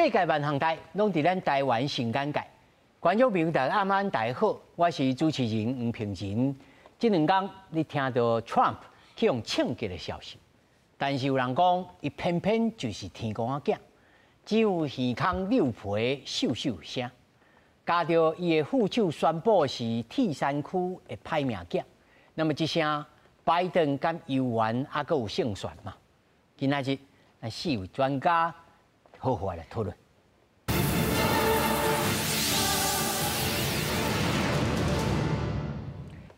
世界万行街拢伫咱台湾新眼界。观众朋友大家晚安，大家好，我是主持人黄平仁。这2天你听到 Trump 去用庆祝的消息，但是有人讲，伊偏偏就是天公仔囝，只有耳孔溜皮咻咻声，加上伊的副手宣布是第3区的歹命囝，那么这声拜登敢犹原还阁有胜算嘛？今仔日咱4位专家好好来讨论。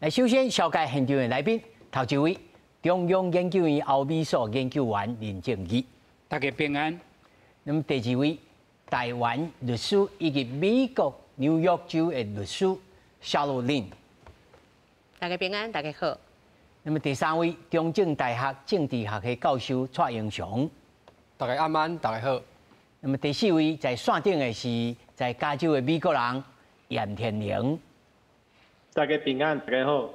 来，首先小介现场的来宾，头一位中央研究院欧美所研究员林正义，大家平安。那么第2位台湾律师以及美国纽约州的律师 Charlotte Lin， 大家平安，大家好。那么第3位中正大学政治学系教授蔡英雄，大家晚安，大家好。那么第4位在线顶的是在加州的美国人严天玲，大家平安，大家好。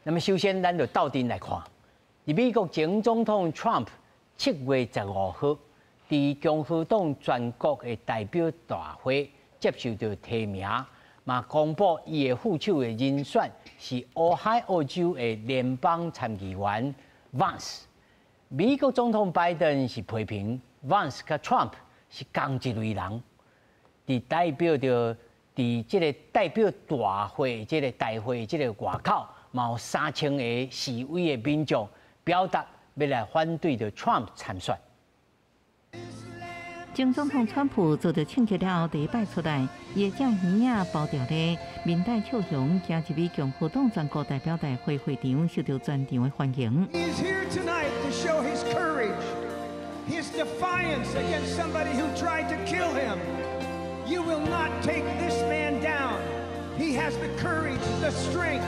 那么首先，咱就倒阵来看，美国前总统 Trump 7月15号在共和党全国的代表大会接受到提名，嘛公布伊的副手的人选是俄亥俄州的联邦参议员 Vance。美国总统拜登是批评 Vance 甲 Trump 是同一类人，伫代表着伫这个代表大会、这个大会、这个外口，嘛有3000个示威的民众表达要来反对着 Trump 参选。前总统川普做着庆祝了后第一摆出来，伊的正耳啊包掉咧，面带笑容，行入去共和党全国代表大会会场，受到全场的欢迎。He's here tonight to show his courage, his defiance against somebody who tried to kill him. You will not take this man down. He has the courage, the strength,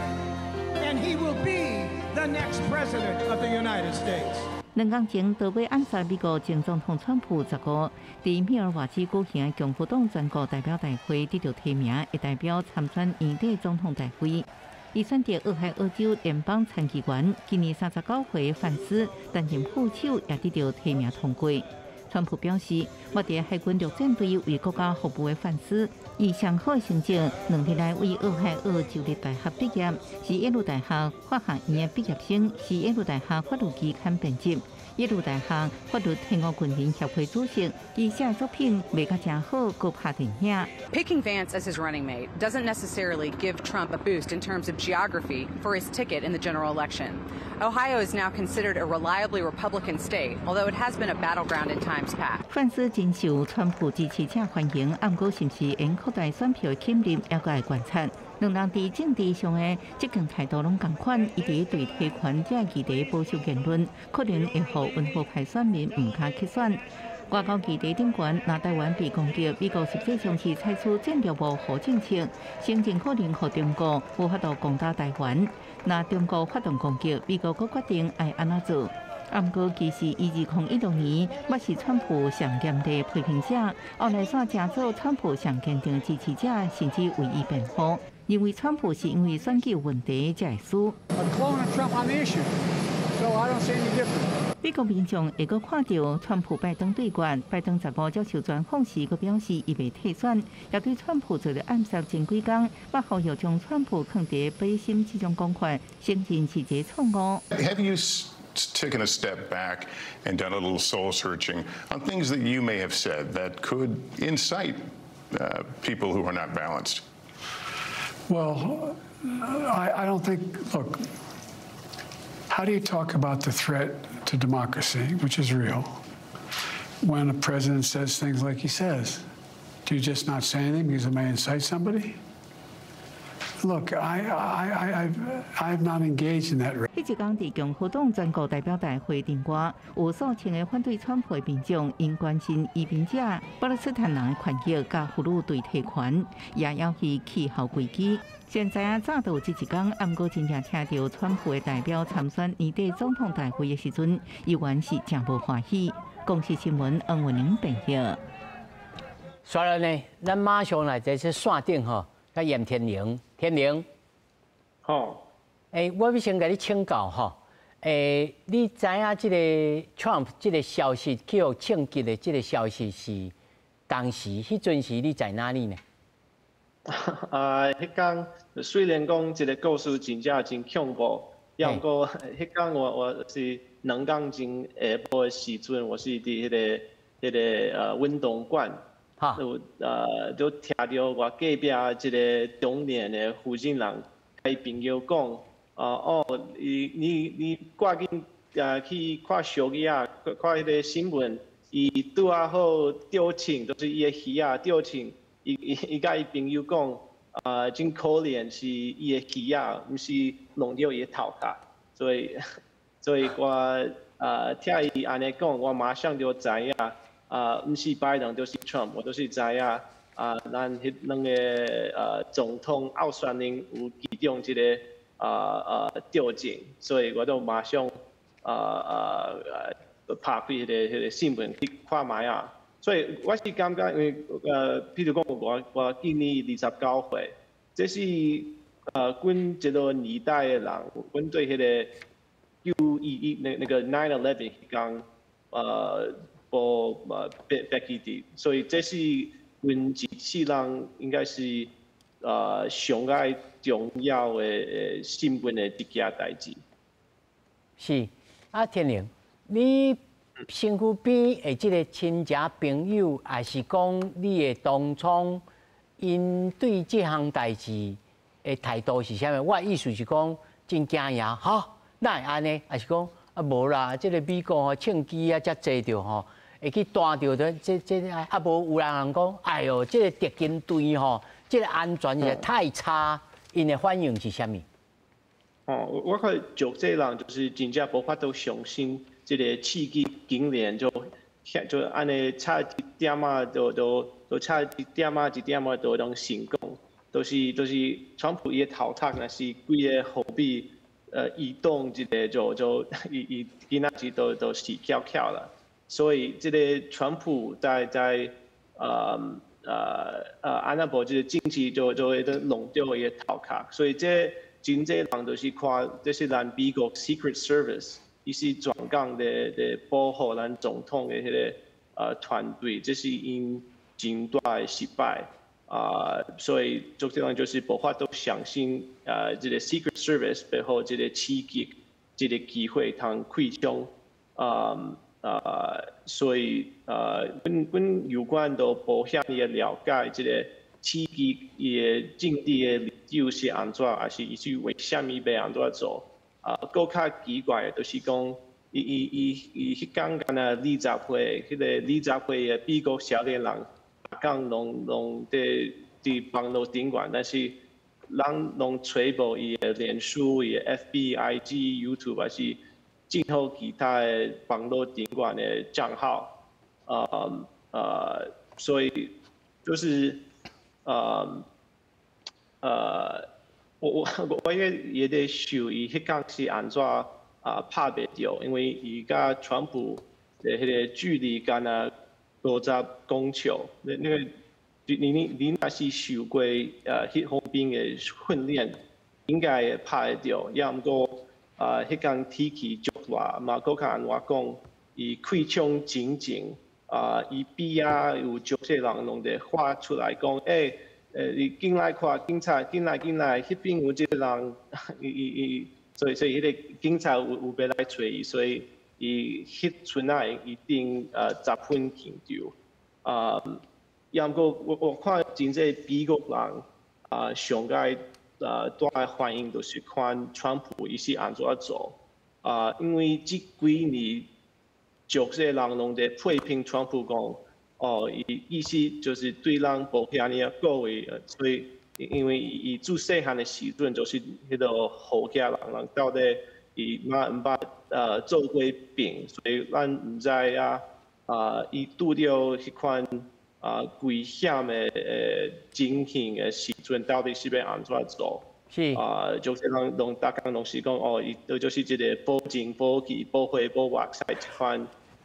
and he will be the next president of the United States. 2天前，多位暗杀美国前总统川普15在密尔瓦基举行的共和党全国代表大会得到提名，会代表参选年底总统大会。伊选择俄亥俄州联邦参议员，今年39岁的范斯担任副手，也得到提名通过。川普表示，目前海军陆战队为国家服务的范斯，以上好的成绩，2年来为俄亥俄州立大学毕业，是耶鲁大学法学院的毕业生，是耶鲁大学法律期刊编辑，耶鲁大学法律天鹅军人协会主席。伊写作品卖甲真好，佮拍电影。Picking Vance as his running mate doesn't necessarily give Trump a boost in terms of geography for his ticket in the general election. Ohio is now considered a reliably Republican state, although it has been a battleground in times past. 范斯真受川普支持者欢迎，暗过是不是因扩大选票的吸引力，也个会观察。2人在政治上的接近态度拢同款，伊伫对提权者议题保守言论，可能会互温和派选民唔敢去选。外交议题顶悬，若台湾被攻击，美国实际上是采取战略模糊政策，先尽可能互中国无法度攻打台湾。若中国发动攻击，美国阁决定爱安怎做。不过，其实以2016年，我是川普上严厉批评者，后来煞正做川普上坚定支持者，甚至为伊辩护，认为川普是因为选举问题才会输。美国民众会阁看到川普拜登对决，拜登15接受专访时，阁表示伊袂退选，也对川普做了暗杀前几天，把好友将川普放伫背心这种讲法，承认是一个错误。Have you taken a step back and done a little soul searching on things that you may have said that could incite people who are not balanced? Well, I don't think, look, how do you talk about the threat to democracy, which is real, when a president says things like he says? Do you just not say anything because it may incite somebody? Look, I've not engaged in that. 迄一天伫共和党全国代表大会顶外，有数千个反对川普的民众，因关心移民者、巴勒斯坦人的权益，甲妇女对提权，也要去气候危机。现在早到这一天，不过真正听到川普的代表参选年底总统大会的时阵，依然是真无欢喜。公视新闻黄文玲报道。所以呢，咱马上来在这线顶吼，甲严天玲，天玲，好。我要先甲你请教吼，你知影这个 Trump 这个消息，去互庆祝的这个消息是当时迄阵时你在哪里呢？迄天虽然讲这个故事真正真恐怖，要不过迄天我是2天前下晡的时阵，我是伫迄个运动馆，就听到我隔壁这个中年的负责人甲伊朋友讲，你赶紧去看小鱼啊，看迄个新闻，伊拄啊好钓枪，就是伊的鱼啊钓枪，伊甲伊朋友讲，真可怜是伊的鱼啊，毋是弄到伊的头壳，所以我听伊安尼讲，我马上就知影，毋是拜登就是 Trump， 我都是知影，咱迄2个总统候选人有其中一个钓证，所以我就马上拍开迄个新闻去看卖啊。所以我是感觉，因为譬如讲我今年29岁，这是阮这个年代的人，阮对迄个911那个9/11迄天无别记的，所以这是阮一世人应该是上爱重要的新闻的一件代志。是天灵，你身躯边的即个亲戚朋友，还是讲你的同窗，因对这项代志的态度是啥物？我意思是讲真惊呀，哈，哪会安尼？还是讲无啦？即个美国枪击遮济着会去弹着这无有人讲，哎哟，即个敌军队即个安全也太差，因的反应是啥物？我看就这人就是真正无法度相信，这个刺激竟然就安尼差一点啊，就差一点啊就能成功，都是川普伊头壳若是规个后臂移动一个就伊今仔日都死翘翘了，所以这个川普在安那无这个经济就会弄掉伊头壳，所以这。真济人都是看，这是咱美国 Secret Service， 伊是专讲的保护咱总统的迄个团队，这是因真大的失败所以这个人就是无法度相信这个 Secret Service 背后这个刺激，这个机会通开枪所以阮有关都无遐尼了解这个。刺激伊的政治的理由是安怎，还是伊是为虾米要安怎做？更较奇怪的就是讲，伊迄天干那20岁，迄个20岁的美国少年人，讲拢伫网络顶管，但是人拢找无伊的脸书、伊的 FB、IG、YouTube， 还是任何其他的网络顶管的账号，所以就是。我也得想伊迄天是安怎拍袂着，因为伊甲川普的迄个距离干那50公尺，那个你若是受过迄方面的训练，应该会拍得着。也毋过迄天天气足热，嘛搁较安怎讲，伊开枪真正。伊边有足些人拢在发出来讲，你进来看，警察进来，迄边有一个人，所以迄个警察有要来找伊，所以伊迄阵一定10分紧张。也毋过我看真济美国人上届大的反应就是看川普伊是安怎做因为这几年。足些人拢在批评川普讲，伊意思就是对人无遐尼过位，所以因为伊自细汉的时阵就是迄个好家人到底伊捌毋捌做过病，所以咱毋知伊拄着迄款危险的情形的时阵，到底是要安怎做？是足些人拢大家拢是讲伊就是一个保证、保技、保会、保外赛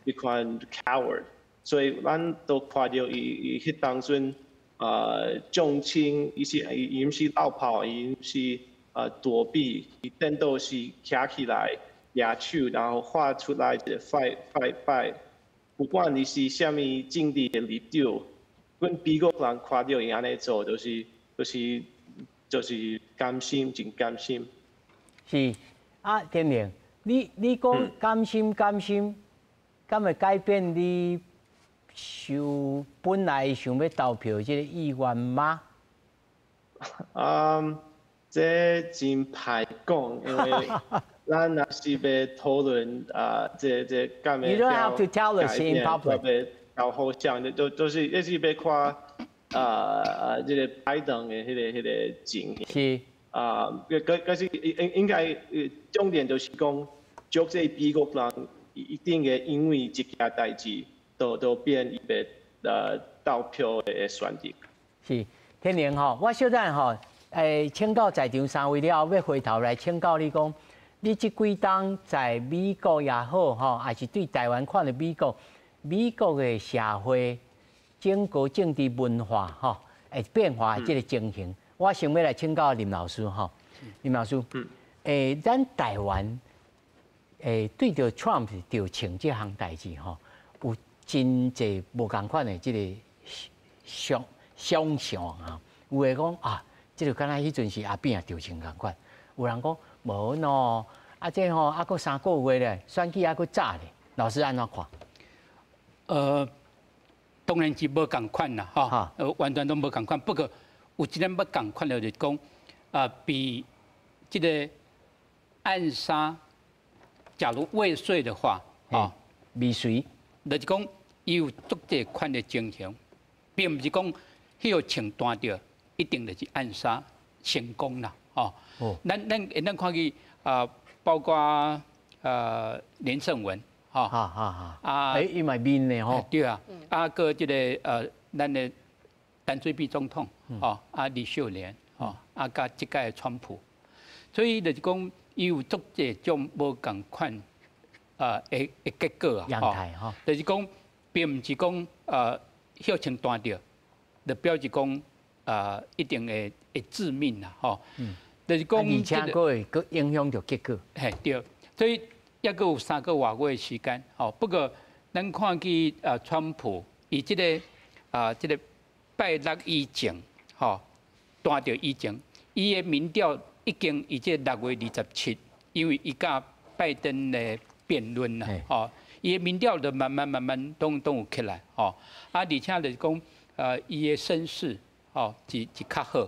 一款 coward， 所以咱都看到伊迄当阵中枪，伊毋是落跑，伊是躲避，伊等到是徛起来举手，然后发出来一个 fight， 不管你是虾米政治的立场，阮美国人看到伊安尼做，就是甘心，真甘心。是啊，天明，你讲甘心，敢会改变你本来想要投票这个意愿吗？这真歹讲，因为咱若是要讨论这敢会改变，要好像就是一是要看这个拜登的迄个情形。是。可是应该重点就是讲，足这美国人一定会因为这件代志，都变伊个投票的选择。是，天明吼，我小等吼，请教在场三位了，要回头来请教你讲，你这几冬在美国也好吼，还是对台湾看的美国的社会、整个政治文化吼，变化这个情形。我想要来请教林老师哈，林老师，咱台湾对着 Trump 就请这项代志吼，有真侪无共款的这个想象啊。有诶讲啊，这就敢若迄阵是阿扁调情共款。有人讲无喏，这吼还阁3个月咧，选举还阁早咧。老师安怎看？当然是无共款啦，哈，完全都无共款。不过有一点要共款的，就是讲比这个暗杀，假如未遂的话，未遂，就是讲伊有足这款的情形，并不是讲迄个情断掉，一定就是暗杀成功啦，咱看去包括连胜文，伊嘛面呢吼，对啊，个这个咱的陈水扁总统，李秀莲，加即届川普，所以就是讲伊有足这种无共款的结果啊，就是讲并唔是讲休情断掉，就表示讲一定会致命啦，就是讲而且佫会佫影响到结果，嘿对，所以也佫有3个多月的时间，不过咱看去川普伊即个即个拜六以前，断掉以前，伊的民调已经伊即6月27，因为伊甲拜登的辩论啦，伊的民调就慢慢都有起来，而且就是讲伊的声势，是较好，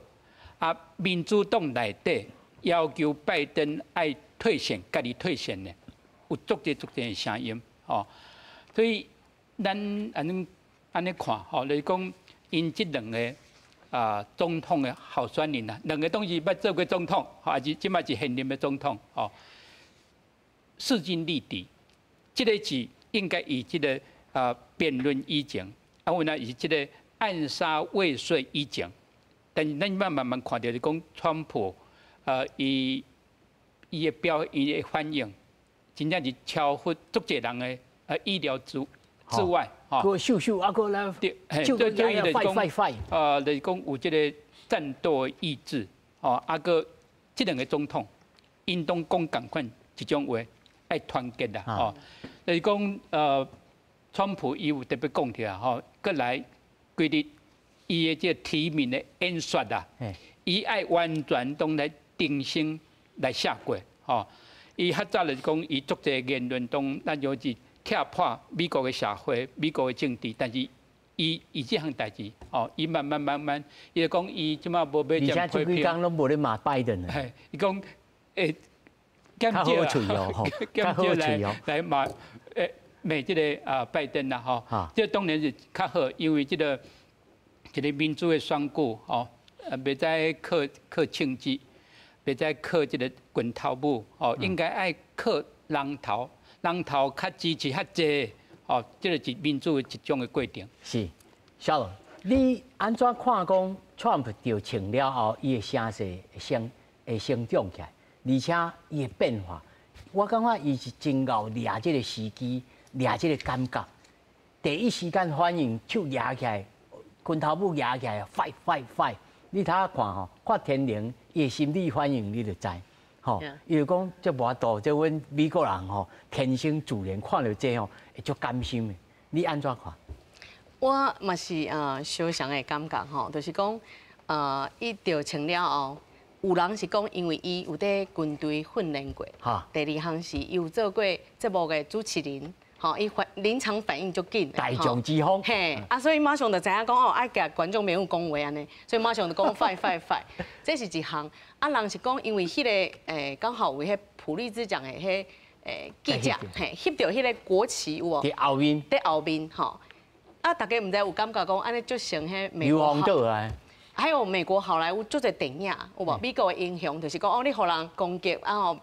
民主党内底要求拜登爱退选，家己退选的，有足侪的声音，所以咱安尼看，就是讲。因这2个总统的候选人啊，2个都是捌做过总统，还是即摆是现任的总统，势均力敌。这个是应该以这个辩论以前，有呢以这个暗杀未遂以前，但是咱慢慢看到，就讲川普伊的反应，真正是超乎足侪人的意料之外。个秀个来，就就是讲有这个战斗意志，个这2个总统，因拢讲共款一种话，爱团结啦，就是讲川普伊有特别讲起来，过来规日伊的这提名的演说啊，伊爱完全都来定性来下过，伊较早就是讲伊足侪言论中，咱就是踢破美国的社会、美国的政治，但是伊这项代志，伊慢慢，伊就讲伊即马无要这样批评。而且这几天拢无咧骂拜登呢。伊讲减少来骂骂这个拜登啦，这当然是较好，因为这个民主的选举，袂再靠政治，袂再靠这个拳头舞，应该爱靠人头。人头较支持较济，这个是民主的一种的过程。是，小龙，你安怎看讲 Trump 调请了后，伊的声势会升涨起来，而且伊的变化，我感觉伊是真够抓这个时机，抓这个感觉，第一时间反应手抓起来，拳头舞抓起来 ，fight！ 你睇下看吼，看天灵，伊的心理反应你就知。伊就讲，这无度，这阮美国人天生自然看到这会足甘心的。你安怎看？我嘛是相像的感觉吼，就是讲伊调请了后，有人是讲因为伊有在军队训练过，第二项是伊有做过节目的主持人，吼，伊临场反应足紧，大将之风，嘿，所以马上就知影讲哦，爱甲观众朋友讲话安尼，所以马上就讲 fight， 这是一项。人是讲因为迄个刚好为迄普利兹奖的迄记者，嘿，翕到迄个国旗有无？在后面，吼。大家唔知有感觉讲安尼就像迄美国还有美国好莱坞做者电影，有无？美国的英雄就是讲哦，你互人攻击，然后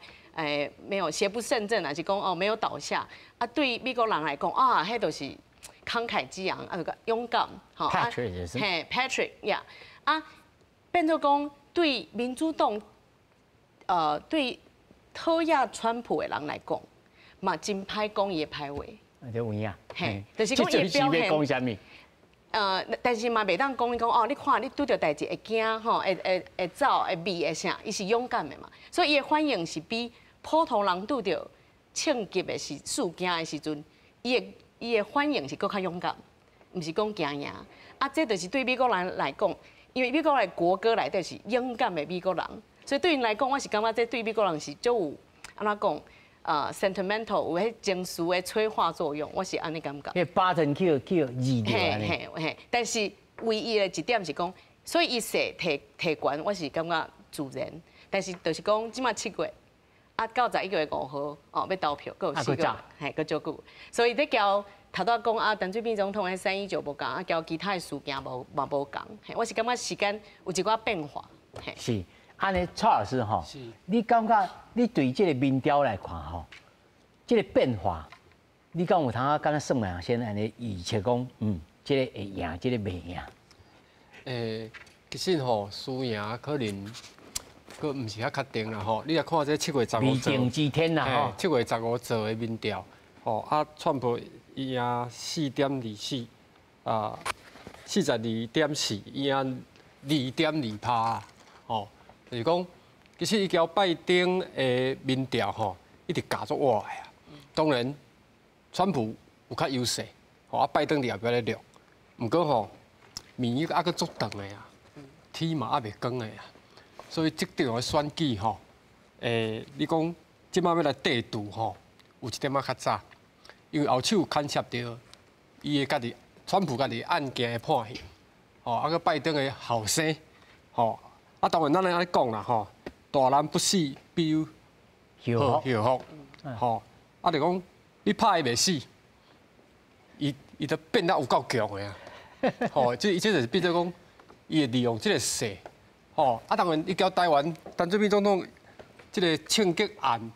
没有邪不胜正，还是讲哦没有倒下。对美国人来讲啊，迄就是慷慨激昂，就个勇敢，吼。Patrick 也是。嘿 ，Patrick 呀，变做讲对民主党，对讨厌川普的人来讲，嘛真歹讲伊的歹话。就有影，嘿，就是讲伊表现。讲啥物？但是嘛，袂当讲伊讲哦，你看你拄着代志会惊吼，会走会避会啥，伊是勇敢的嘛。所以伊的反应是比普通人拄着庆急的事件的时阵，伊的反应是更较勇敢，毋是讲惊赢。这就是对美国人来讲，因为美国的国歌内底是勇敢的美国人，所以对因来讲，我是感觉这对美国人是足有安怎讲？sentimental 有迄情绪的催化作用，我是安尼感觉。迄button 叫移掉安尼。嘿，但是唯一的一点是讲，所以伊说提悬，我是感觉自然。但是就是讲，即马7月，到11月5号哦要投票，佫有4个月，嘿，佫足久。所以咧交头拄讲陈水扁总统的319无共，交其他的事件嘛无共。嘿，我是感觉时间有一寡变化。嘿。是。安尼，蔡老师吼，你感觉你对这个民调来看吼，这个变化，你敢有通啊？敢若算命先安尼预测讲，这个会赢，这个袂赢。其实吼，输赢可能佫毋是遐确定啦吼。你来看这7月15未定之天啦吼。7月15做的民调，吼川普伊赢4.24，啊，42.4，伊赢2.2%，吼。就是讲，其实伊交拜登的民调吼，一直加足活的啊。当然，川普有较优势，吼拜登伫后壁咧录。毋过吼，面还佫足长的啊，天嘛还袂光的啊。所以即场的选举吼，你讲即摆要来对赌吼，有一点仔较早，因为后手牵涉到伊的家己川普家己案件的判刑，吼佫拜登的后生，吼。当然，咱安尼讲啦，吼，大难不死，必有後福，吼，就講你拍伊袂死，伊都變得有夠強的啊，吼，伊這就是變做講，伊會利用這個勢，吼，當然，伊交台灣陳水扁總統這個槍擊案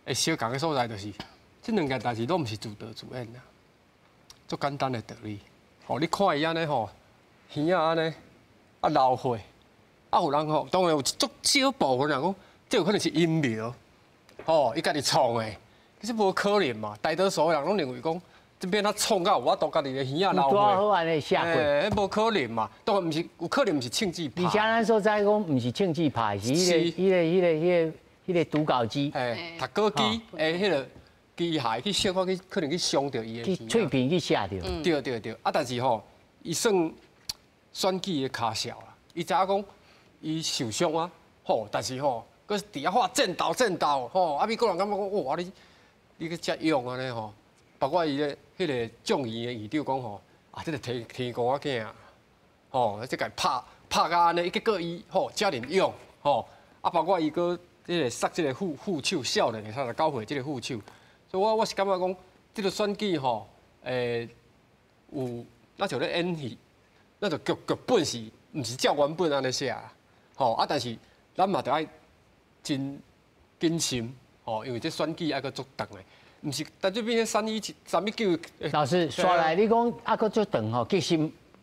會相共的所在，就是這兩件代志都毋是自導自演啊，足簡單的道理，吼，你看伊安尼吼，耳仔安尼流血。有人吼，當然有足少部分人講，這有可能是陰謀，吼，伊家己創的，其實無可能嘛。大多數人攏認為講，這邊他創到有法度家己的耳仔流血，好安尼下跪，無可能嘛。當然毋是，有可能毋是槍支拍。而且咱所在講，毋是槍支拍，是迄個毒稿機，讀稿機誒，迄個機械去小可去可能去傷到伊的脆片去嚇到。對，但是吼，伊算選舉的卡小啦，伊知影講。伊受傷啊，吼！但是吼，佫是伫遐發戰鬥，吼！美國人感覺講，哇！你去遮勇安尼吼，包括伊咧迄個眾議院議長講吼，這個天公仔囝，吼，即個拍甲安尼，結果伊吼遮爾勇，吼！包括伊佫即個殺即個副手少年的39歲即個副手，所以我是感覺講，這個選舉吼，有那像咧演戲，那就劇本是毋是照原本安尼寫啊？吼但是咱嘛得爱真謹慎，吼，因为这选举还佫足长的，毋是，但这边319。老师，刷来你讲还佫足长吼，其实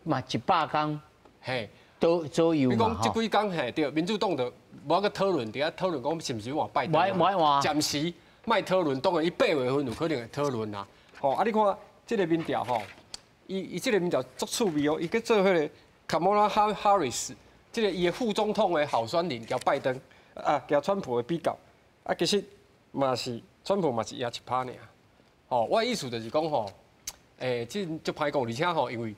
嘛100天，嘿，都左右嘛。你讲这几天嘿，对，民主党就无佫讨论，伫遐讨论讲是毋是换拜登，暂时莫讨论，当然伊8月份有可能会讨论啦。吼，你看这个民调吼，伊这个民调足趣味哦，伊去做迄个 Kamala Harris。这个伊的副总统的候选人交拜登交川普的比较其实嘛是川普嘛是赢1%尔。吼，我的意思就是讲吼，这足歹讲，而且吼，因为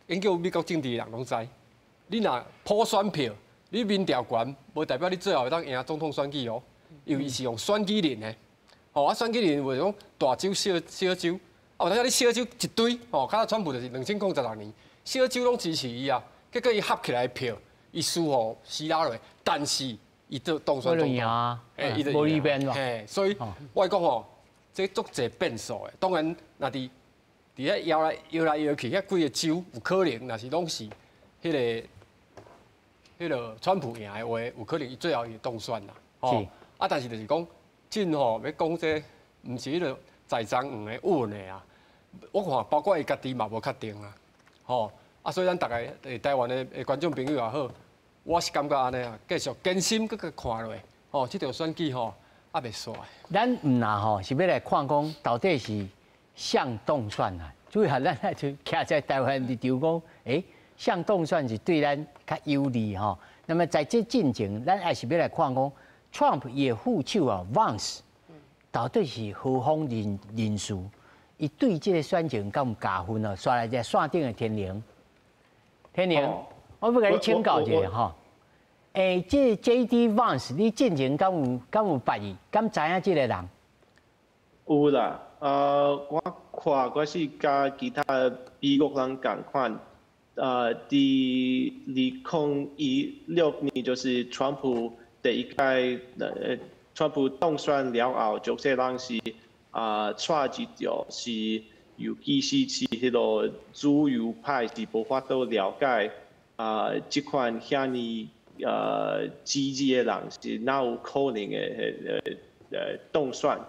研究美国政治的人拢知，你若普选票，你民调悬，无代表你最后会当赢总统选举哦。尤其是用选举人的，选举人为讲大州、小州，大家你小州一堆，较川普就是2006年，小州拢支持伊啊，结果伊合起来的票，伊输互希拉蕊，但是伊都当选总统，伊就赢嘛，所以我讲这足侪变数的。当然，那伫遐摇来摇去，遐几个州有可能，若是拢是迄个川普赢的话，有可能伊最后会当选啦。但是就是讲，真要讲这，毋是迄个在赃黄的稳的啊。我看包括伊家己嘛无确定啊。所以咱大家台湾的观众朋友也好，我是感觉安尼啊，继续坚心搁看落，这条选举也袂煞。咱唔拿是要来看讲到底是向动选啊。主要咱就徛在台湾立场讲，向动选是对咱较有利那么在这进程，咱还是要来看讲。Trump 也副手Vance 到底是何方人士？伊对这个选情敢有加分哦？刷来在线顶的天灵，我要甲你请教一下这 J.D. Vance 你进前敢有捌伊？敢知影这个人？有啦，我看我是甲其他美国人共款，伫2016年就是川普。第一届川普当选了后，就些人是带一条是，尤其是迄个自由派是无法度了解这款遐尼支持的人是哪有可能的当选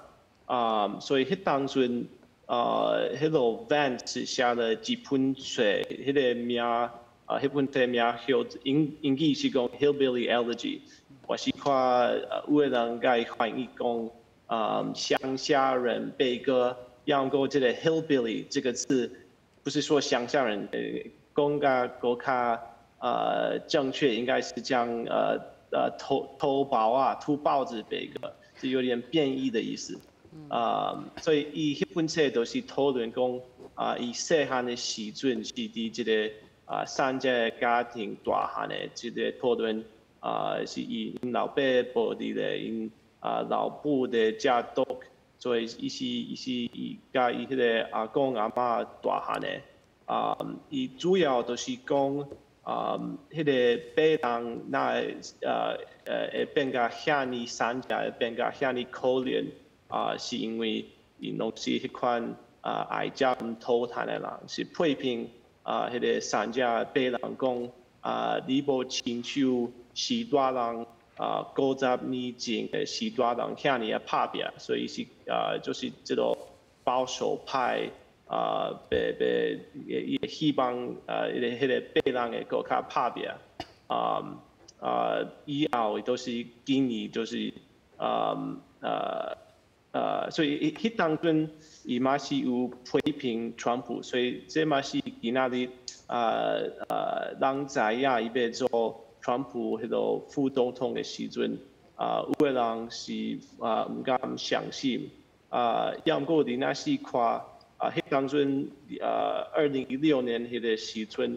所以迄当阵迄个 Vance 写了一本书，迄个名迄本书名叫英语是讲 Hillbilly Elegy。我是看有的人甲伊翻译讲，乡下人悲歌，要过这个 hillbilly 这个字，不是说乡下人，讲甲更较正确，应该是讲偷包子悲歌，是有点变异的意思。所以伊迄本册都是讨论讲，伊细汉的时阵是伫这个三者家庭大汉的这个讨论。是因老爸无伫咧，因老母的家族，所以伊甲伊迄个阿公阿嬷大汉的，伊主要都是讲迄个白人那会变甲遐尼三家会变甲遐尼可怜是因为因拢是迄款爱食偷贪的人，是批评迄个三家白人讲你无亲像。时代人50年前的时代人遐尼拍拼，所以是就是这个保守派也希望迄个白人会更较拍拼以后都是今年就是所以迄当阵伊嘛是有批评川普，所以这嘛是今仔日人知影伊要做。川普迄个副总统的时阵，有个人是唔敢相信，要毋过你那是看迄当阵2016年迄个时阵，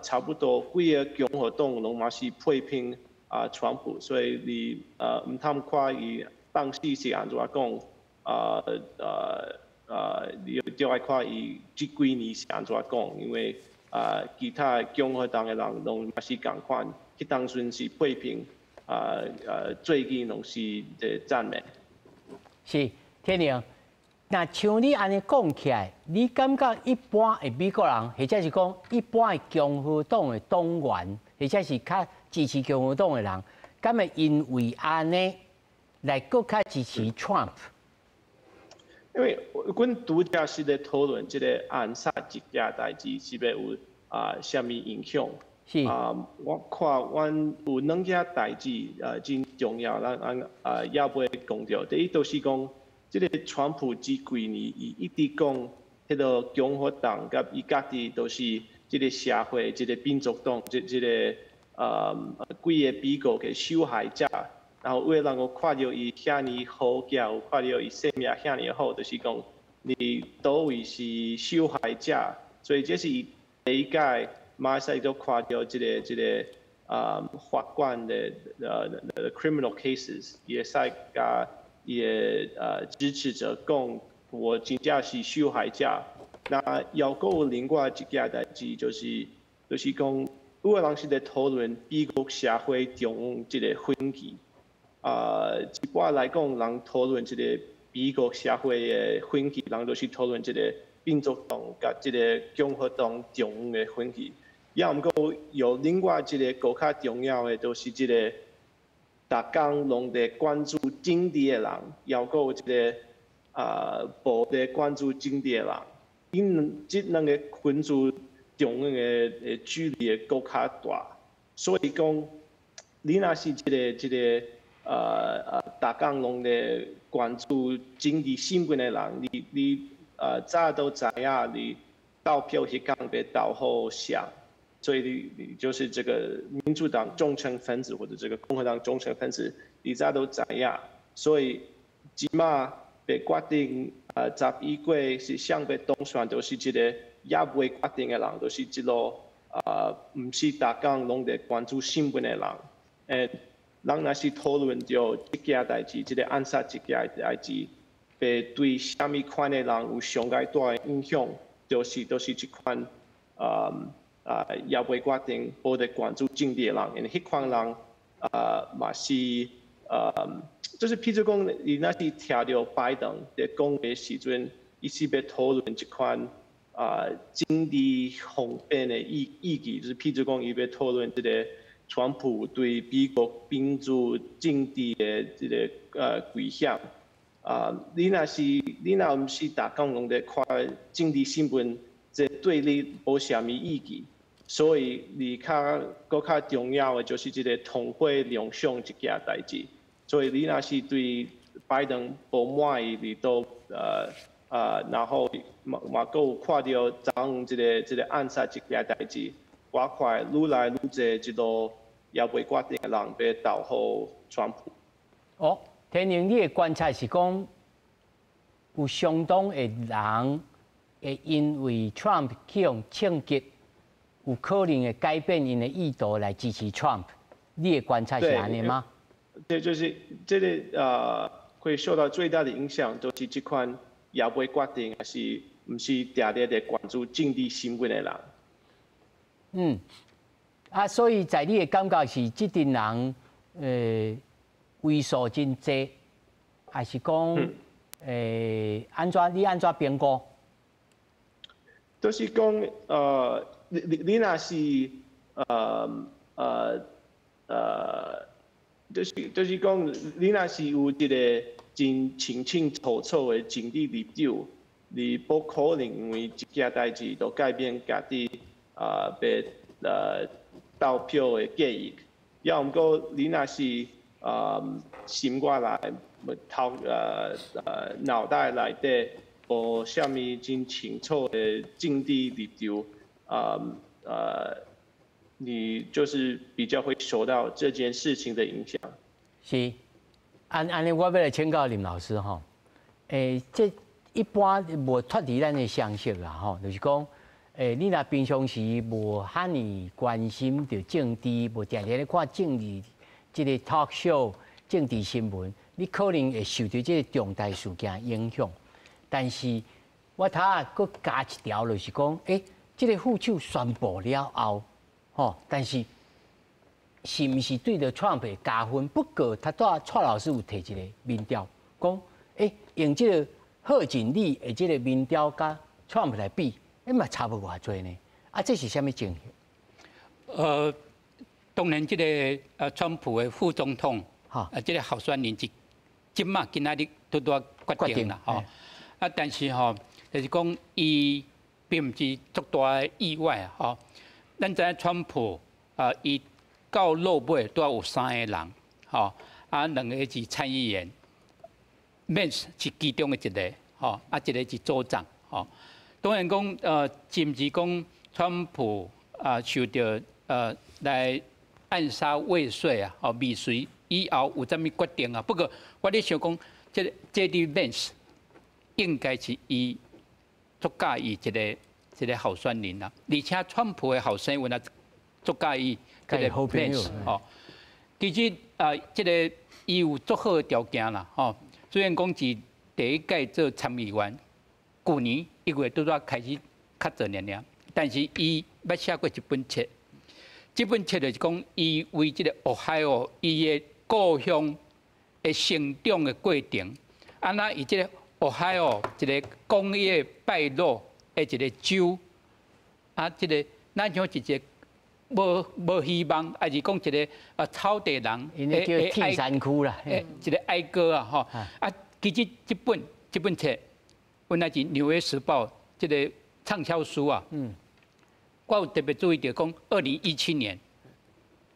差不多几个共和党拢嘛是批评川普，所以你唔通看伊当时是安怎讲，你就爱看伊这几年是安怎讲，因为。其他共和党的人拢嘛是共款，迄当阵是批评，最近拢是赞美。是天亮，那像你安尼讲起来，你感觉一般的美国人，或者是讲一般的共和党的党员，或者是较支持共和党的人，敢会因为安尼来更较支持 Trump？ 因为阮拄则是咧讨论即个暗杀这件代志是要有什么影响？是我看阮有两件代志真重要，咱要不讲到。第一就是讲，即个川普这几年伊一直讲，迄个共和党甲伊家己都是即个社会，即个民族党，即个几个美国嘅受害者。然后为人我看到伊遐尼好教，看到伊生命遐尼好，就是讲你倒位是受害者，所以这是第一届马来西亚都看到这个法官的criminal cases， 也使甲伊的支持者讲，我真正是受害者。那又有另外一件代志，就是讲，有个人是在讨论美国社会中这个分歧。一般来讲，人讨论这个美国社会的分歧，人都是讨论这个民主党甲这个共和党中的分歧。也毋过有另外一个更较重要的，就是这个大家拢在关注政治的人，也有这个无在关注政治的人。这两个分组中的距离会更较大，所以讲，你若是这个大家拢在关注政治新闻的人，你早都知影你投票迄天要投好谁，所以你就是这个民主党忠诚分子或者这个共和党忠诚分子，你早都知影，所以即马被决定。11月是谁要当选，就是这个也未决定的人，就是这个唔是大家拢在关注新闻的人。人若是讨论到这件代志，这个暗杀这件代志，被对虾米款的人有上介大的影响，就是这款也未决定无在关注政治的人，因为迄款人嘛是就是譬如讲，伊若是听到拜登在讲的时阵，伊是要讨论一款政治方面的意义，就是譬如讲，伊要讨论这个川普对美国民主政治的这个危险。你若毋是大家拢在看政治新闻，这对你无啥物意义。所以，更较重要的就是这个同会亮相这件代志。所以你若是对拜登不满意，你都然后嘛有看到昨昏这个暗杀这件代志，我看愈来愈侪这个也未决定的人要投好川普。哦，天宁，你的观察是讲，有相当的人会因为 Trump 去用庆祝，有可能会改变因的意图来支持 Trump。你的观察是安尼吗？对，就是这个会受到最大的影响，就是这款也未决定，还是唔是常常在关注政治新闻的人。所以在你的感觉是，这群人为数真多，还是讲你安怎评估？就是讲你若是就是讲，你若是有一个真清清楚楚的政治立场，你不可能因为一件代志就改变家己要投票的决议。要毋过你若是心肝内脑袋内底无啥物真清楚的政治立场，你就是比较会受到这件事情的影响。是，安尼我要来请教林老师吼，这一般无脱离咱的常识啦吼，就是讲，你若平常时无遐尼关心着政治，无常常咧看政治这个 talk show、政治新闻，你可能会受到这个重大事件影响。但是我头下佫加一条，就是讲，这个副手宣布了后。但是是毋是对着 Trump 的加分？不过他蔡老师有提一个民调，讲用这个贺锦丽的这个民调甲 Trump 来比，嘛差不偌多呢。这是什么情形？当然，这个川普的副总统，这个候选人今嘛今仔日都决定啦，但是就是讲伊并不是足大的意外啊，咱知影川普伊到落尾都有3个人，2个是参议员 ，Vance 是其中的一个，一个是州长，当然讲是毋是讲川普受到来暗杀未遂未遂以后有啥物决定啊？不过我咧想讲，这 J.D. Vance 应该是伊足介意一个一个候选人啦，而且川普的后生，我那足介意这个 Vance 哦。其实这个伊有足好的条件啦，吼。虽然讲是第一届做参议员，去年1月拄拄开始较做尔，但是伊捌写过一本册，这本册就是讲伊为这个Ohio伊的故乡的成长的过程，安那以这个Ohio一个工业败落的一个州，这个咱像一个无希望，还是讲一个草地人，因为叫铁山区啦，一个哀歌啊，吼其实这本册，原来是《纽约时报》这个畅销书啊，我有特别注意到，讲2017年，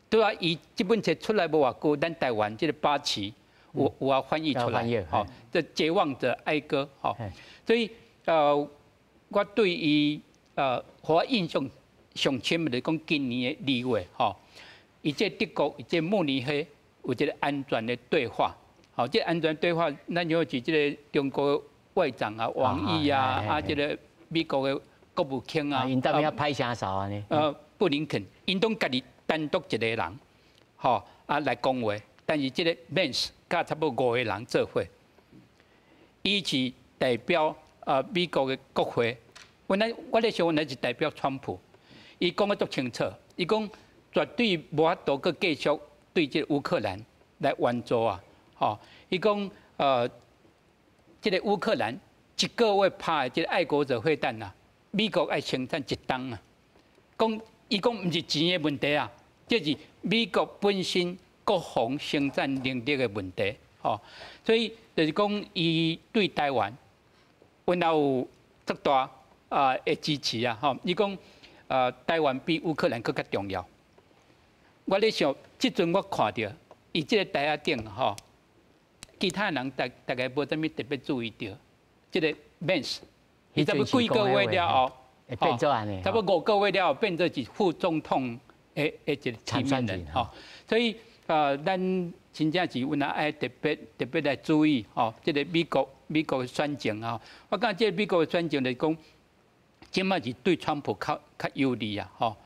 对啊，伊这本册出来无偌久，咱台湾这个八旗有翻译出来，吼，这《绝望者哀歌》吼，所以我对伊我印象上深的，就是讲今年的2月，吼，伊这德国伊这慕尼黑有一个安全的对话，好，这安全对话，咱像是这个中国外长啊、王毅啊，这个美国的国务卿啊，因当要拍声哨啊呢？布林肯，因拢家己单独一个人，吼来讲话，但是这个 Vance 甲差不多5个人做伙，伊是代表美国的国会，我咧想，我是代表川普。伊讲得足清楚，伊讲绝对无法度去继续对这乌克兰来援助啊！吼，伊讲这个乌克兰1个月拍的这个爱国者飞弹啊，美国爱生产1吨啊。伊讲毋是钱的问题啊，这是美国本身国防生产能力的问题。吼，所以就是讲伊对台湾，阮也有足大的支持啊！吼，伊讲。台湾比乌克兰更加重要。我咧想，即阵我看到伊即个台下顶吼，其他人大概无啥物特别注意到，即个 Vance， 伊差不多几个月了后，变做安尼，差不多5个月了后变做是副总统的一个提名人吼。所以咱真正是阮也爱特别来注意吼，即个美国的选情啊。我讲即个美国的选情来讲。即卖是对川普较有利啊，吼，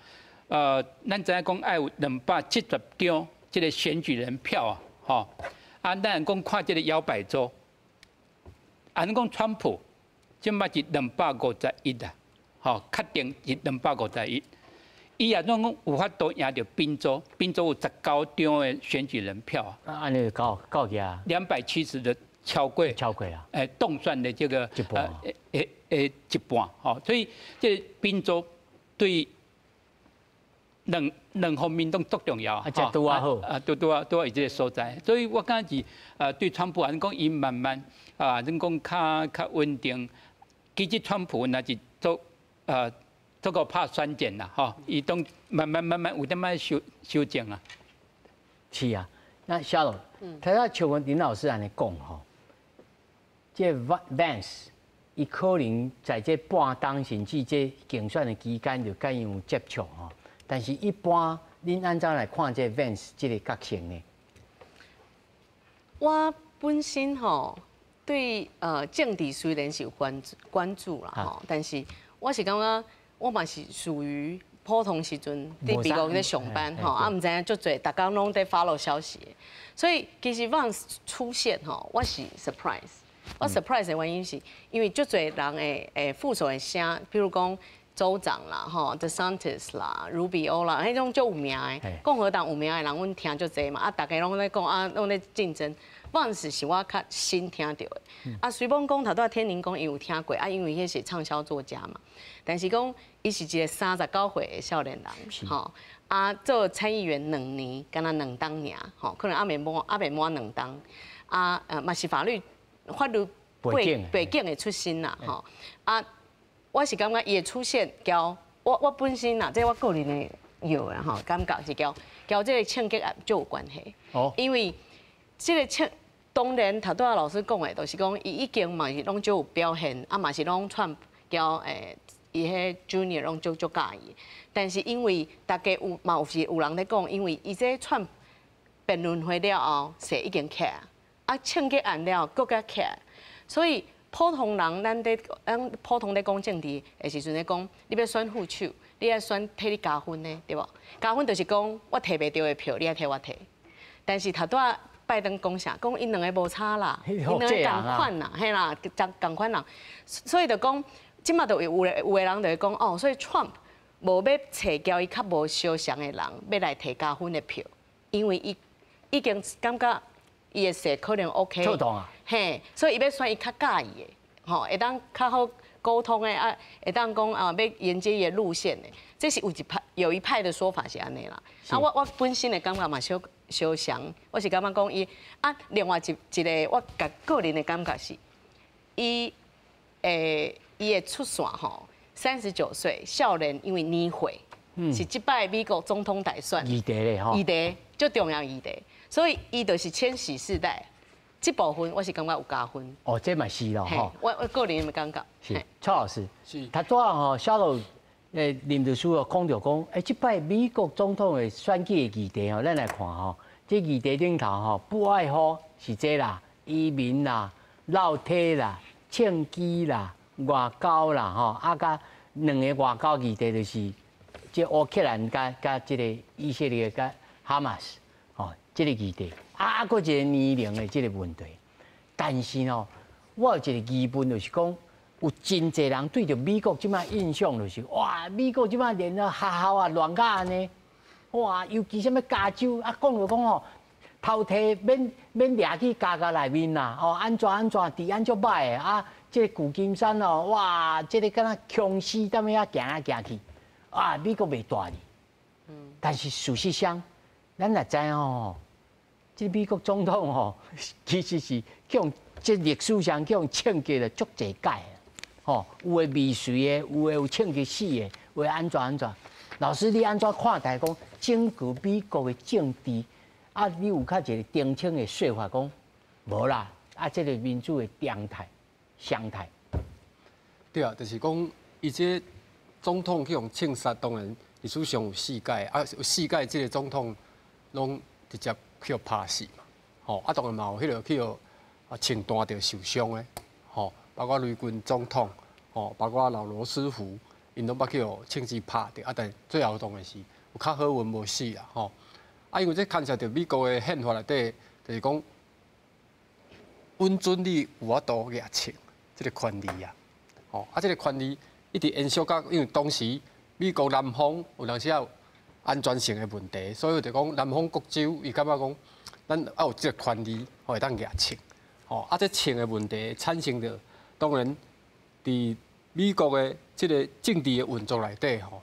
咱知影讲爱有270张这个选举人票啊，吼，咱讲看这个摇摆州，咱讲川普即卖是251啊，吼，确定是251，伊也总讲有法度赢到宾州，宾州有19张的选举人票啊，安尼高价270的超过啊，动算的这个一半，吼，所以这宾州对两方面都足重要，哈，拄啊好，拄啊，伊这个所在，所以我感觉是对川普，咱讲伊慢慢咱讲较稳定，其实川普那是做个怕选战啦，吼，伊都慢慢有点仔修正啊。是啊，那小龙，睇下邱文林老师安尼讲吼。这 Vance， 伊可能在这半当甚至这竞选的期间就跟伊有接触吼，但是一般恁按照来看这 Vance 这个角色呢？我本身吼对政治虽然是有关注啦吼，但是我是感觉我嘛是属于普通时阵伫美国咧上班吼，毋知影足侪大家拢在 follow 消息，所以其实 Vance 出现吼，我是 surprise。我 surprise 的原因是，因为足侪人诶副手的声，比如讲州长啦、吼 DeSantis 啦、Rubio 啦，迄种足有名的，共和党有名的人，阮听足侪嘛，大家拢在讲拢在竞争。Vance是我较新听到的，随便讲头拄天宁讲伊有听过，因为迄是畅销作家嘛。但是讲伊是一个39岁的少年人，吼，做参议员2年，敢若2档尔，吼，可能还袂满2档，嘛是法律背景的出身啦，吼，我是感觉伊的出现，交我本身啦，这我个人的有啦，吼，感觉是交这个枪击案就有关系，因为这个当然头拄老师讲的，就是讲伊已经嘛是拢就有表现，嘛是拢串交伊迄 Junior 拢就介意，但是因为大家有时有人在讲，因为伊这串辩论会了后，势已经起来。枪击案了，更加起来，所以普通人，咱普通咧讲政治的时阵咧讲，你要选副手，你要选替你加分呢，对无？加分就是讲我摕袂到的票，你爱替我摕。但是头拄仔拜登讲啥？讲因两个无差啦，因两个共款啦，嘿啦，共款人。所以就讲，即马就有的人就会讲哦，所以 Trump 无要找交伊较无相像的人，要来摕加分的票，因为伊已经感觉伊的势可能 OK。触动啊！嘿，所以伊要选伊较介意的，吼，会当较好沟通的啊，会当讲啊，要沿接伊的路线的，这是有一派的说法是安尼啦。啊，我本身的感觉嘛相像，我是感觉讲伊啊，另外一个我个人的感觉是，伊的出线吼，39岁，少年因为年岁，是即摆美国总统大选议题咧吼，议题最重要议题，所以伊就是千禧世代。这部分我是感觉有加分。哦，这嘛是咯吼。我个人的感觉。是，蔡老师，他昨下吼，小路林律师哦讲着讲，这摆美国总统的选举的议题吼，咱来看吼，这议题顶头吼，不外乎是这啦，移民啦、老体啦、枪击啦、外交啦吼，啊，甲两个外交议题就是这乌克兰甲这个以色列甲哈马斯吼，这个议题。啊，搁一个年龄的这个问题，但是哦，我有一个疑问，就是讲有真侪人对着美国即摆印象就是，哇，美国即摆连个学校啊乱甲安尼，哇，尤其什么加州啊，讲就讲哦，偷摕免掠去加内面啦，哦，安怎治安足歹的啊，这个旧金山哦，哇，这个敢若凶死踮遐行来行去，啊，美国袂大哩，但是事实上，咱也知哦。这美国总统吼，其实是叫这历史上叫枪击了足侪届吼，有诶未遂诶，有诶有枪击死诶，有诶安怎？老师，你安怎看待讲整个美国诶政治？啊，你有较一个定清诶说法讲，无啦，啊，这个民主诶常态。对啊，就是讲，伊这总统去用枪杀，当然历史上有4届，啊，有4届这个总统拢直接。去互拍死嘛，吼啊当然嘛有迄个去互枪弹着受伤的，吼包括雷根总统，吼包括老罗斯福，因拢捌去互枪支拍着，啊但最后当然是有较好运无死啦，吼啊因为这牵涉到美国的宪法内底，就是讲允准你有法度举枪，这个权利啊，吼啊这个权利一直延续到，因为当时美国南方有当时有安全性的问题，所以就讲南方各州伊感觉讲，咱也有这个权利会当举枪，吼啊这枪的问题产生着，当然伫美国的这个政治的运作内底吼，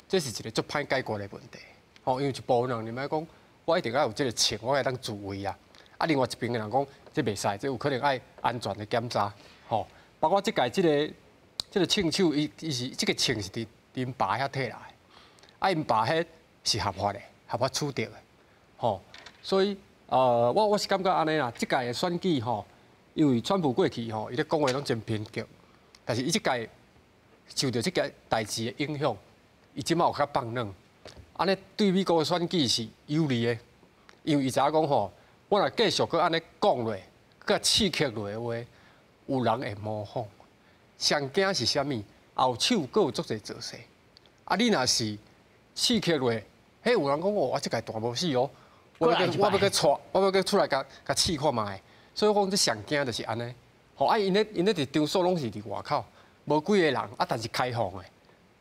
这是一个足歹解决的问题，吼因为一部分人认为讲，我一定要有这个枪，我会当自卫啊，啊另外一边的人讲，这袂使，这有可能爱安全的检查，吼包括这届这个枪手，伊是这个枪是伫因爸遐摕来。啊，因爸迄是合法的，合法处置的，吼，所以我是感觉安尼啦。即届的选举吼，因为川普过去吼，伊咧讲话拢真偏激，但是伊即届受到即个代志的影响，伊即马有较放软，安尼对美国的选举是有利的，因为伊知影讲吼，我若继续搁安尼讲落，搁刺激落的话，有人会模仿。上惊是啥物？后手搁有足侪做势，啊，你若是刺激落，嘿，有人讲我这届大无死哦，我要去出来甲试看卖，所以讲这上惊就是安尼。吼，啊，因咧伫场所拢是伫外口，无几个人，啊，但是开放的，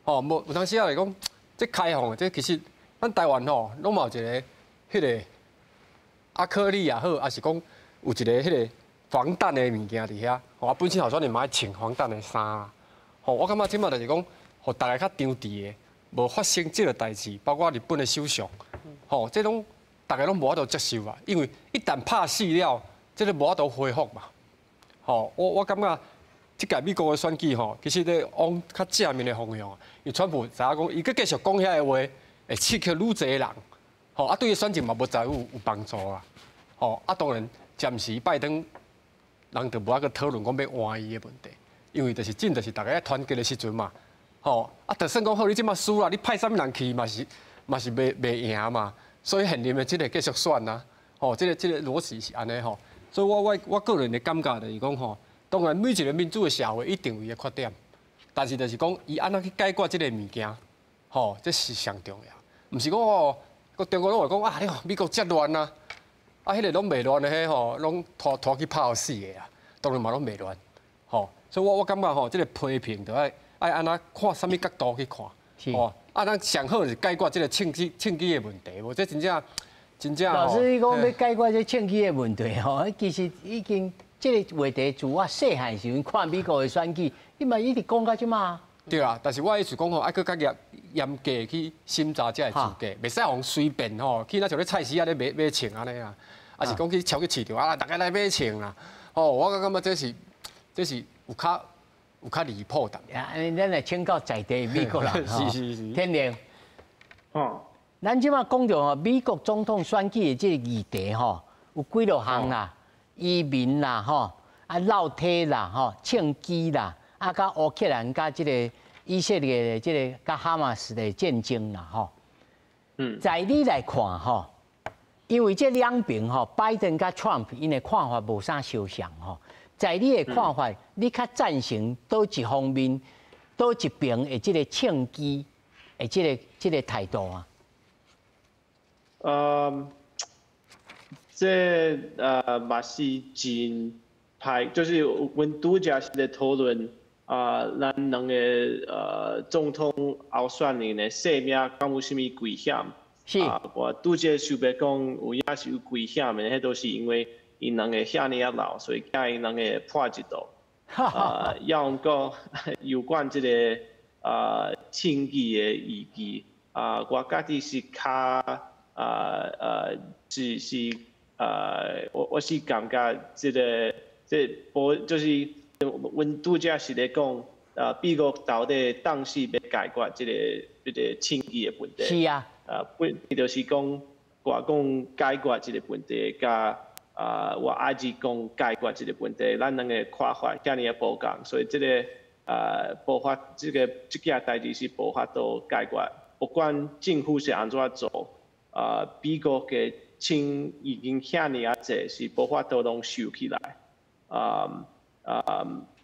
吼，无有当时啊来讲，这开放的，这其实咱台湾吼，拢嘛有一个迄个阿克力也好，还是讲有一个迄个防弹的物件伫遐，吼，啊，本身候选人嘛爱穿防弹的衫啦，吼，我感觉即马就是讲，互大家较张持的。无发生这个代志，包括日本的首相，吼，这种大家拢无法度接受啊，因为一旦拍死了，这个无法度恢复嘛，吼，我感觉即届美国的选举吼，其实咧往较正面的方向啊，因为川普知影讲，伊搁继续讲遐个话，会刺激愈侪人，吼，啊，对伊选情嘛无在有帮助啦，吼，啊，当然暂时拜登人就无法去讨论讲要换伊的问题，因为就是真就是大家团结的时阵嘛。吼，啊，就算讲好，你即马输啦，你派啥物人去嘛是袂赢嘛，所以现任的即个继续选啊，吼，这个逻辑是安尼吼，所以我个人的感觉就是讲吼，当然每一个民主的社会一定有伊的缺点，但是就是讲伊安怎去解决这个物件，吼，这是上重要。毋是讲哦，个中国拢会讲啊，你看美国遮乱啊，啊，迄个拢袂乱的迄吼，拢拖去拍死的啊，当然嘛拢袂乱，吼。所以我感觉吼，这个批评就爱安怎看什么角度去看，哦，啊，咱上好是解决这个枪击的问题，无这真正。老师，你讲要解决这枪击的问题吼，其实已经这个话题自我细汉时阵看美国的选举，你嘛一直讲到即嘛。对啊，但是我意思讲吼，爱搁较严格去审查这个资格，袂使互随便吼，去那像咧菜市啊咧买枪安尼啊，啊是讲去超去市场啊，大家来买枪啦。哦，我感觉这是有较离谱淡。啊，咱来请教在地美国人是。天亮。哦。咱即马讲到吼，美国总统选举的这个议题吼，有几落项啦，移民啦吼，啊闹体啦吼，枪击啦，啊甲乌克兰甲这个以色列的这个甲哈马斯的战争啦吼。在你来看吼，因为这两边吼，拜登甲 Trump 因的看法无啥相像吼，在你的看法，你较赞成倒一方面，倒一边的这个枪击的这个态度啊？这嘛是真派，就是阮拄则是咧讨论咱两个总统候选人的性命敢有啥物危险？是。我拄则想要讲，有影是有危险的，迄都是因为因两个遐尼啊老，所以惊因两个破一道。要讲有关这个枪击的议题，我家己是较。我是感觉这波就是阮拄则是咧讲，美国到底当时要解决这个枪击的问题。是啊。本就是讲我讲解决这个问题，甲我阿姊讲解决这个问题，咱两个看法遐尼啊无共，所以这个无法这件代志是无法度解决，不管政府是安怎做。美国嘅枪已经遐尼啊济，是无法度拢收起来。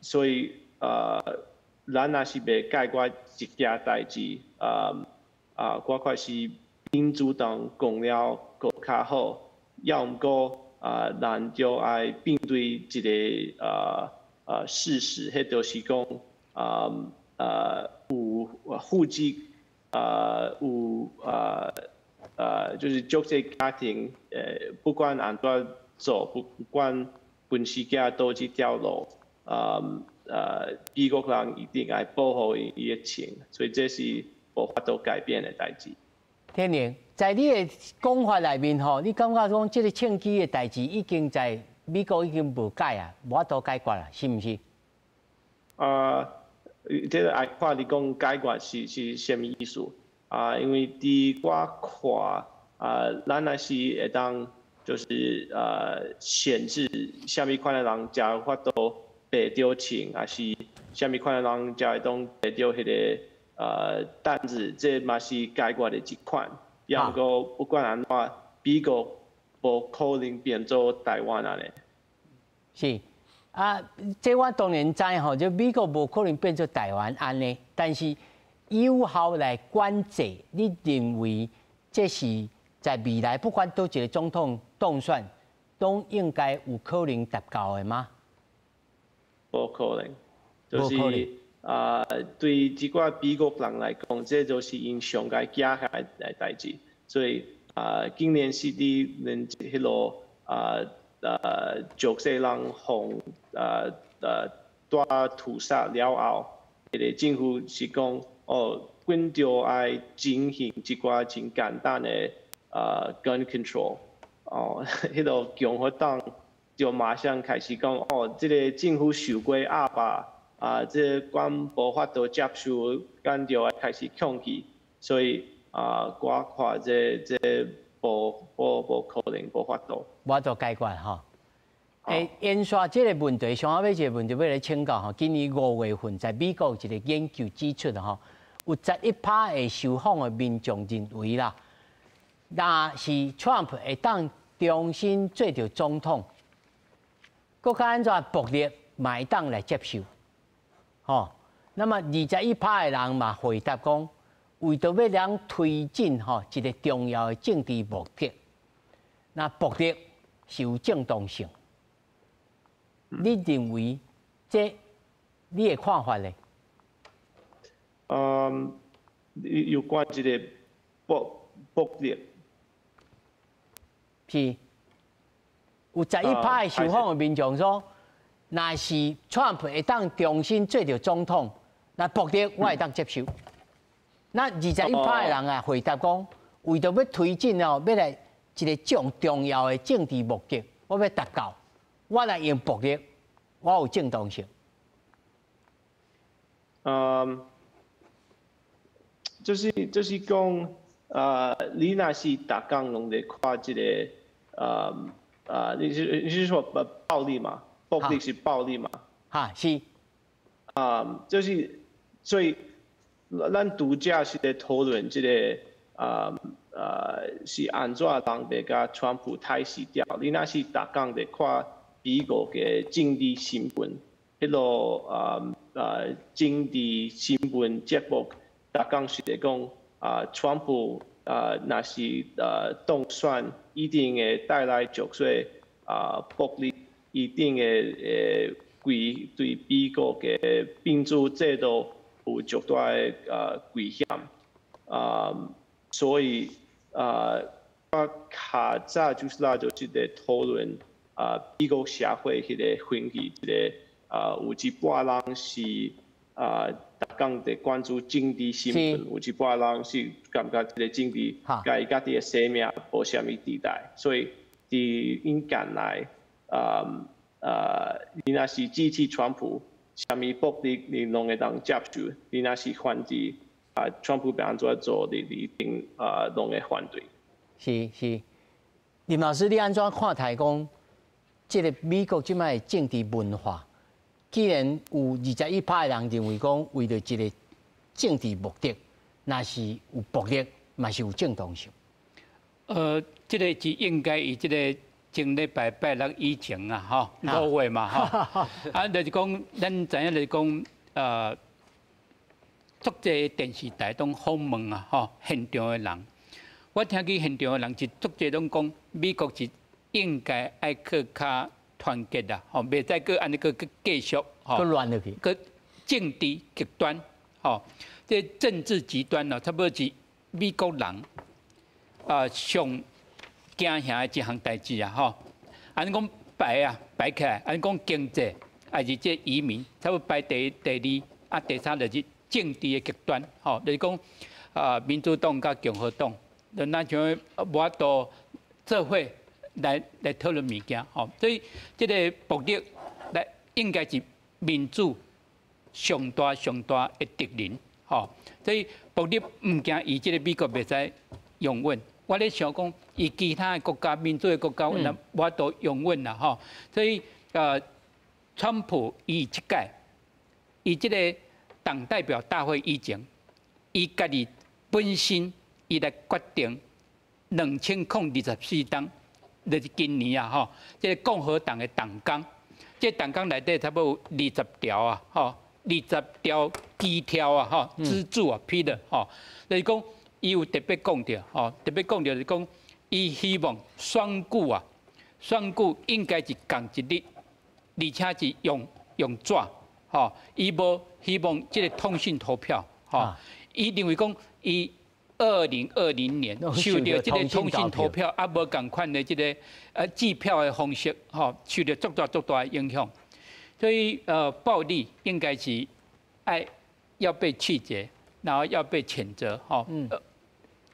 所以咱若是要解决一件代志，我看是民主党讲了更较好，要毋过咱就爱面对一个事实，迄就是讲有户籍有就是祝这家庭，不管安怎做，不管本世界倒一条路，美国人一定爱保护伊的情，所以这是无法度改变的代志。天宁，在你的讲法里面吼，你感觉讲这个枪击的代志已经在美国已经无解啊，无法度解决啦，是毋是？这个爱看你讲解决是什么意思？因为伫我看，咱若是会当就是限制虾米款的人才有法度买到枪，还是虾米款的人才会当买到迄个弹子，这嘛是解决的一款。要毋过不管安怎，美国无可能变做台湾安尼。是这我当然知吼，就美国无可能变做台湾安尼，但是。有效来管制，你认为这是在未来不管倒一个总统当选，都应该有可能达到的吗？无可能，就是对这个美国人来讲，这就是因上该惊吓的代志。所以今年是伫恁迄落足些人互大屠杀了后，迄个政府是讲。阮就爱进行一寡真简单的gun control， 迄个共和党就马上开始讲，这个政府受过压迫，这阮无法度接受，咱就爱开始抗议，所以我看这无可能无法度。无法度解决吼。延续这个问题，上尾一个问题要来请教吼。今年5月份，在美国一个研究指出吼，有11%的受访的民众认为啦，若是 Trump 会当重新做着总统，搁较安怎博弈买当来接受，吼。那么21%的人嘛回答讲，为着要让推进吼一个重要的政治目的，那目的是有正当性。你认为这你的看法呢？有关这个目的，是有11%的受访的民众说，若是 Trump 会当重新做着总统，那目的我会当接受。那21%的人啊回答讲，为着要推进哦，要来一个重要的政治目的，我要达到，我来用目的，我有正当性。就是讲，你若是逐工拢在看这个，你是说暴力嘛？目的是暴力嘛？哈，是。就是所以，咱独家是在讨论这个，是安怎人哋甲川普太死掉？你若是逐工在看美国嘅政治新闻，迄落政治新闻节目。逐工是在讲川普若是当选，一定会带来足侪暴力，一定会对美国嘅民主制度有足大嘅危险。所以我较早就是一个讨论美国社会迄个氛围，一个有一半人是逐工在关注政治新闻，有一半人是感觉这个政治甲伊家己的生命无虾米地带，所以伫因间来，你若是支持川普，虾米目的你拢会当接受；你若是反对川普要安怎做，你一定拢会反对。是，林老师，你安怎看待讲，这个美国即摆政治文化？既然有21%的人认为讲，为了一个政治目的，那是有目的，嘛是有正当性。这个是应该以这个前礼拜6以前啊，哈，5月嘛，哈，就是讲，咱知影就是讲，足侪电视台拢访问啊，哈，现场的人，我听去现场的人是足侪拢讲，美国是应该爱去较。团结啦，吼，袂再个安尼个继续，吼，乱落去，个政治极端，吼，这政治极端咯，差不多是美国人上惊吓的一项代志啊，吼，安尼讲排起来，安尼讲经济，还是这移民，差不多排第二，第三就是政治的极端，吼，就是讲民主党甲共和党，咱像无法度做伙。来讨论物件，吼，所以这个目的来应该是民主上大的敌人，吼，所以目的唔惊伊这个美国袂使用稳，我咧想讲，以其他的国家民主的国家，我都用稳啦，吼，所以川普伊这届，伊这个党代表大会以前，伊家己本身伊来决定2024党。就是今年啊，吼，这个共和党的党纲，这党纲内底差不多有20条啊，吼，20条基条啊，吼，支柱啊，批的，吼，就是讲伊有特别讲着，吼，特别讲着就是讲，伊希望选举应该是共一日，而且是用纸，吼，伊无希望这个通讯投票，吼，伊认为讲伊。2020年受到这个通讯投票啊，无共款的这个计票的方式，吼，受到足大的影响。所以暴力应该是要被去绝，然后要被谴责，吼。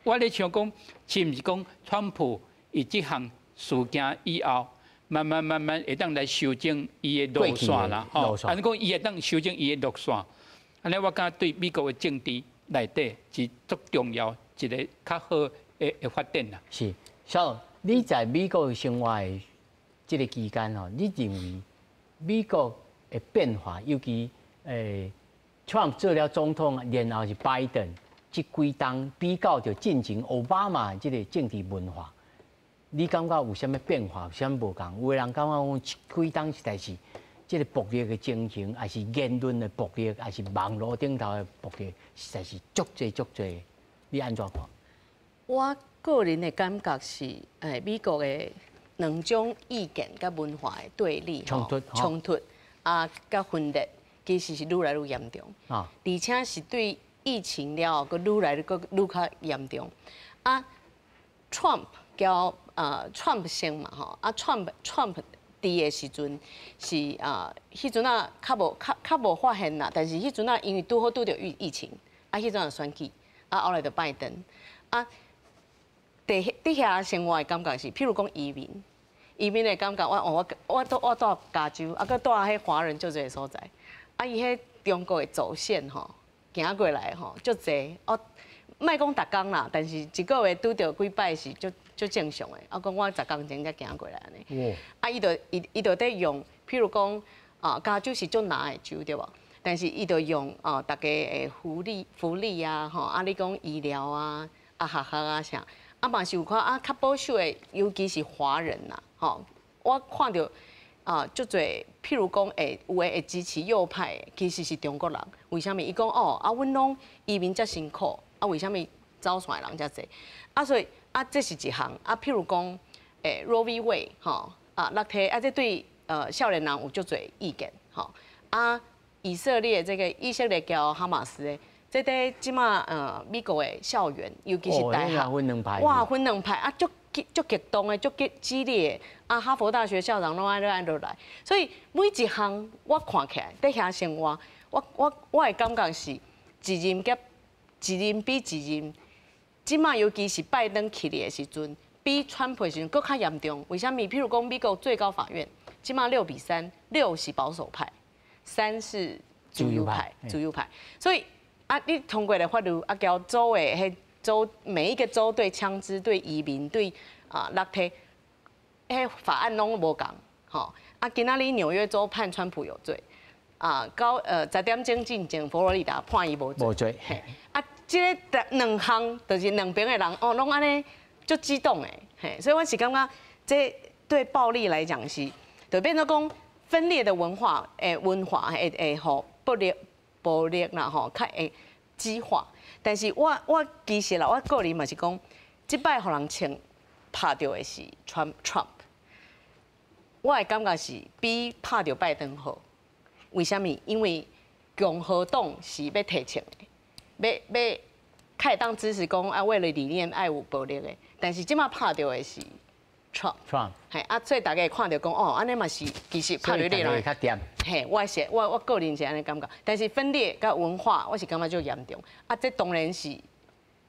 我咧想讲，是毋是讲川普以这项事件以后，慢慢会当来修正伊的路线啦，吼。安尼讲，伊会当修正伊的路线。安尼我感觉对美国的政治。内底是足重要一个较好的发展啦。是，小你在美国生活的这个期间吼，你认为美国的变化，尤其Trump 做了总统，然后是拜登，这几档比较就进行奥巴马这个政治文化，你感觉有啥物变化？有啥物无共？有的人感觉讲几档实在是这个暴力的情形，还是言论的暴力，还是网络顶头的暴力，实在是足多。你安怎看？我个人的感觉是，美国的两种意见甲文化的对立、冲突啊，甲分裂，其实是愈来愈严重。而且是对疫情了后，愈来愈较严重。Trump 叫Trump 先嘛吼，Trump 伫的时阵是迄阵较无发现啦，但是迄阵因为拄好拄着疫情，迄阵选举，后来就拜登，伫遐生活的感觉是，譬如讲移民的感觉，我住加州，佮住迄华人足侪所在，伊迄中国的走线吼，行过来吼，足侪莫讲逐工啦，但是一个月拄着几摆是足正常的。讲我10工前才行过来安尼。伊就得用，譬如讲加州是足难的州对无？但是伊就用大家的福利啊，你讲医疗啊，学校啊啥，嘛是有看较保守的，尤其是华人呐，我看到足侪，譬如讲有诶会支持右派的，其实是中国人。为什么？伊讲阮拢移民遮辛苦。为什么走线的人遮济？所以这是一项譬如讲Roe v. Wade 落体这对少年人有足侪意见以色列交哈马斯的，这在即马美国的校园，尤其是大学，哇分两派足极动的，足激烈的哈佛大学校长拢按落来，所以每一项我看起来在遐生活，我的感觉是一任比一任，即马尤其是拜登起来的时阵，比川普的时阵更较严重。为什么？譬如讲美国最高法院，即马6比3，6是保守派，3是自由派。所以你通过的法律交州的迄州每一个州对枪支、对移民、对落体，迄法案拢无共。今仔日纽约州判川普有罪。10点钟进前，佛罗里达判伊无罪。这个两项就是两边的人拢安尼足激动的，所以我是感觉这对暴力来讲是，就变成讲分裂的文化会吼暴力啦吼，较会激化。但是我其实啦，我个人嘛是讲，即摆互人拍到的是 Trump， 我的感觉是比拍到拜登好。为什么？因为共和党是要提枪的。要开当支持讲为了理念爱有暴力的，但是即马拍到的是 Trump， 所以大家会看到讲安尼嘛是其实拍到你人，我个人是安尼感觉，但是分裂甲文化我是感觉就严重，这当然是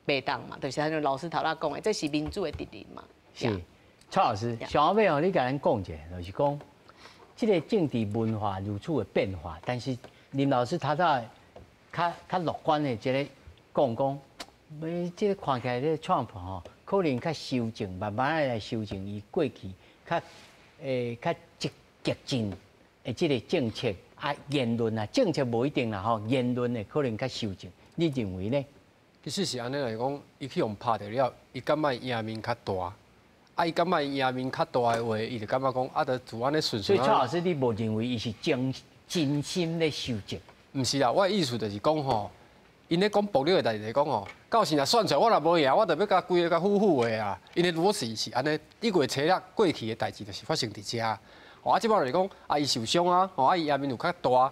袂当嘛，就是像老师头仔讲的，这是民主的敌人嘛。是，蔡老师，想要你甲咱讲者，就是讲，这个政治文化如此的变化，但是林老师他较乐观的一个讲，即个看起来这Trump可能较修正，慢慢来修正伊过去较激进的即个政策言论政策无一定啦言论的可能较修正，你认为呢？其实是安尼来讲，伊去用拍着了，伊感觉赢面较大，伊感觉赢面较大的话，伊就感觉讲就自安尼顺。所以蔡老师，你无认为伊是真心咧修正？毋是啦，我的意思就是讲因咧讲暴力的代志讲到时若选出来我若无赢，我就要甲规个甲呼的啊。因的逻辑是安尼，1月7日过去的代志就是发生伫遮。即摆来讲伊受伤伊赢面有较大，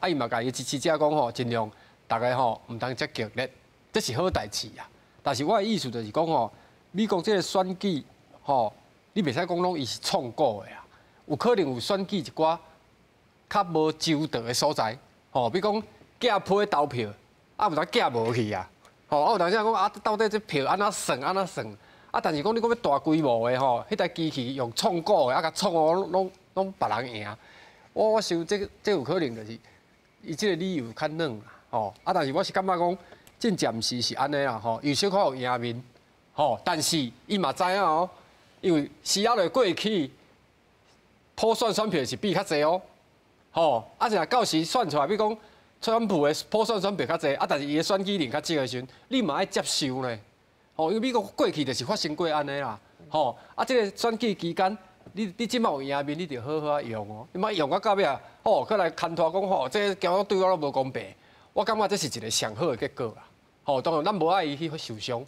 伊嘛甲伊支持者讲尽量大家毋通遮激烈，这是好代志啊。但是我的意思就是讲美国这个选举你袂使讲拢伊是创过的啊，有可能有选举一寡较无周到的所在。比如讲假批投票，有当假无去啊。有当时讲到底这票安怎算？但是讲你讲要大规模的迄台机器用创过的，甲创拢别人赢。我想这有可能就是伊这个理由较软啦。但是我是感觉讲，真暂时是安尼啦。有小可有赢面，但是伊嘛知影因为时仔落过去，普选选票是比较济是若到时选出来，比如讲川普的普选选票较济，但是伊的选举人较少的时阵，你嘛爱接受呢。因为美国过去就是发生过安尼啦。这个选举期间，你即摆有赢面，你着好好啊用哦。你莫用到尾啊，吼，过来牵拖讲吼，这交对我都无公平。我感觉这是一个上好的结果啦。吼，当然咱无爱伊去受伤，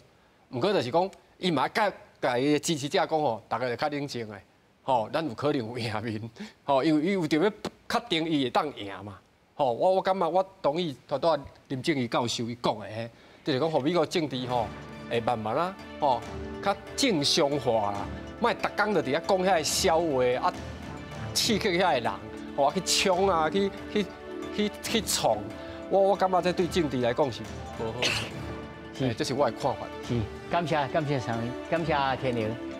毋过就是讲，伊嘛甲伊支持者讲吼，大家就较冷静的。吼，咱有可能有赢面。吼，因为伊有着要确定伊会当赢嘛。吼，我感觉我同意头拄林正义教授伊讲的，就是讲，互美国政治吼，会慢慢啊，吼，较正常化啦。莫逐工就伫遐讲遐个笑话啊，刺激遐个人，吼啊去冲啊，去创。我感觉这对政治来讲是无好处。是，这是我的看法。是，感谢常，感谢天灵。